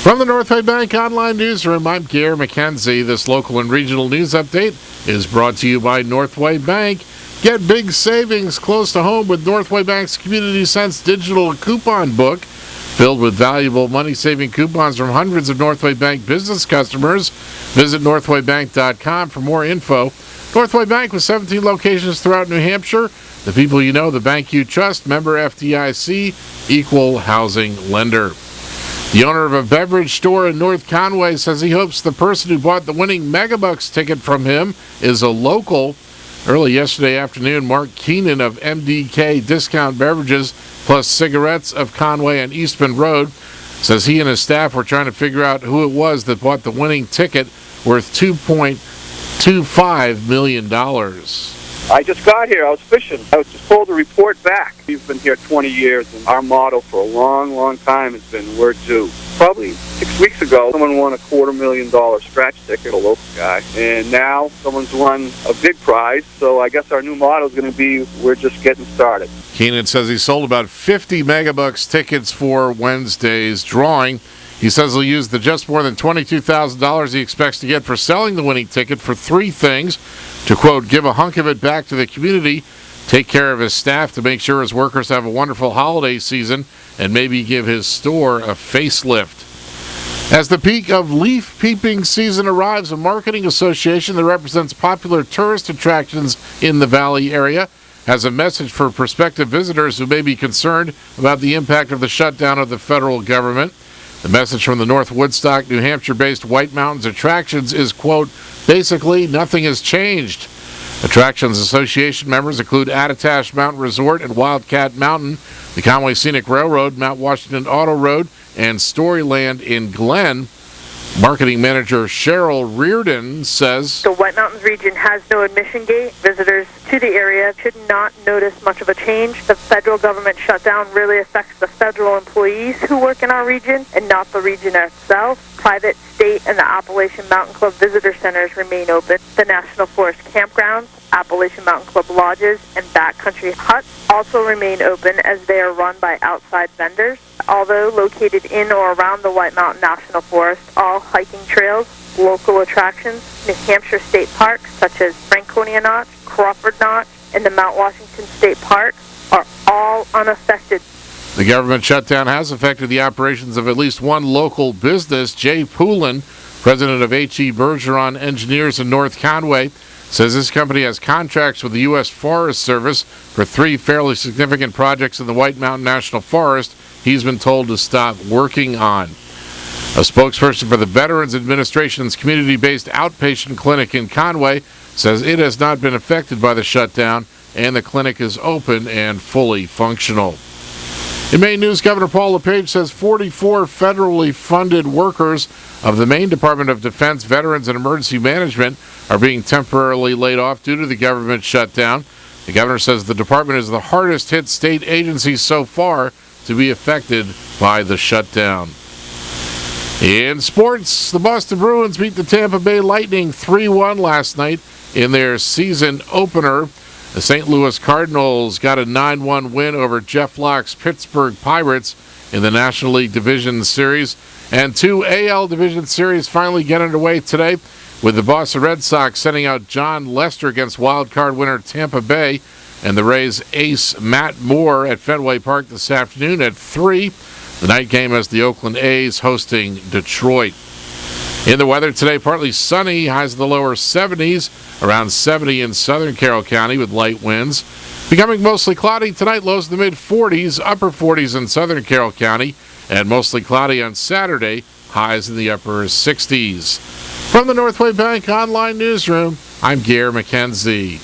From the Northway Bank Online Newsroom, I'm Gary McKenzie. This local and regional news update is brought to you by Northway Bank. Get big savings close to home with Northway Bank's Community Sense digital coupon book, filled with valuable money-saving coupons from hundreds of Northway Bank business customers. Visit northwaybank.com for more info. Northway Bank with 17 locations throughout New Hampshire. The people you know, the bank you trust. Member FDIC, equal housing lender. The owner of a beverage store in North Conway says he hopes the person who bought the winning Megabucks ticket from him is a local. Early yesterday afternoon, Mark Keenan of MDK Discount Beverages plus Cigarettes of Conway and Eastman Road says he and his staff were trying to figure out who it was that bought the winning ticket worth $2.25 million. I just got here. I was fishing. I was just told to report back. We've been here 20 years, and our motto for a long, long time has been, we're due. Probably 6 weeks ago, someone won a $250,000 scratch ticket, a local guy, and now someone's won a big prize, so I guess our new motto is going to be, we're just getting started. Keenan says he sold about 50 Megabucks tickets for Wednesday's drawing. He says he'll use the just more than $22,000 he expects to get for selling the winning ticket for three things: to, quote, give a hunk of it back to the community, take care of his staff to make sure his workers have a wonderful holiday season, and maybe give his store a facelift. As the peak of leaf peeping season arrives, a marketing association that represents popular tourist attractions in the Valley area has a message for prospective visitors who may be concerned about the impact of the shutdown of the federal government. The message from the North Woodstock, New Hampshire-based White Mountains Attractions is, quote, basically nothing has changed. Attractions Association members include Attitash Mountain Resort and Wildcat Mountain, the Conway Scenic Railroad, Mount Washington Auto Road, and Storyland in Glen. Marketing manager Cheryl Reardon says the White Mountains region has no admission gate. Visitors to the area should not notice much of a change. The federal government shutdown really affects the federal employees who work in our region and not the region itself. Private, state, and the Appalachian Mountain Club visitor centers remain open. The National Forest campgrounds, Appalachian Mountain Club lodges, and backcountry huts also remain open as they are run by outside vendors. Although located in or around the White Mountain National Forest, all hiking trails, local attractions, New Hampshire state parks such as Franconia Notch, Crawford Notch, and the Mount Washington State Park are all unaffected. The government shutdown has affected the operations of at least one local business. Jay Poulin, president of H.E. Bergeron Engineers in North Conway, says this company has contracts with the U.S. Forest Service for three fairly significant projects in the White Mountain National Forest he's been told to stop working on. A spokesperson for the Veterans Administration's community-based outpatient clinic in Conway says it has not been affected by the shutdown and the clinic is open and fully functional. In Maine news, Governor Paul LePage says 44 federally funded workers of the Maine Department of Defense, Veterans, and Emergency Management are being temporarily laid off due to the government shutdown. The governor says the department is the hardest hit state agency so far to be affected by the shutdown. In sports, the Boston Bruins beat the Tampa Bay Lightning 3-1 last night in their season opener. The St. Louis Cardinals got a 9-1 win over Jeff Locke's Pittsburgh Pirates in the National League Division Series. And two AL Division Series finally get underway today, with the Boston Red Sox sending out John Lester against wild card winner Tampa Bay, and the Rays ace Matt Moore at Fenway Park this afternoon at 3. The night game has the Oakland A's hosting Detroit. In the weather today, partly sunny, highs in the lower 70s, around 70 in southern Carroll County with light winds. Becoming mostly cloudy tonight, lows in the mid-40s, upper 40s in southern Carroll County, and mostly cloudy on Saturday, highs in the upper 60s. From the Northway Bank Online Newsroom, I'm Gary McKenzie.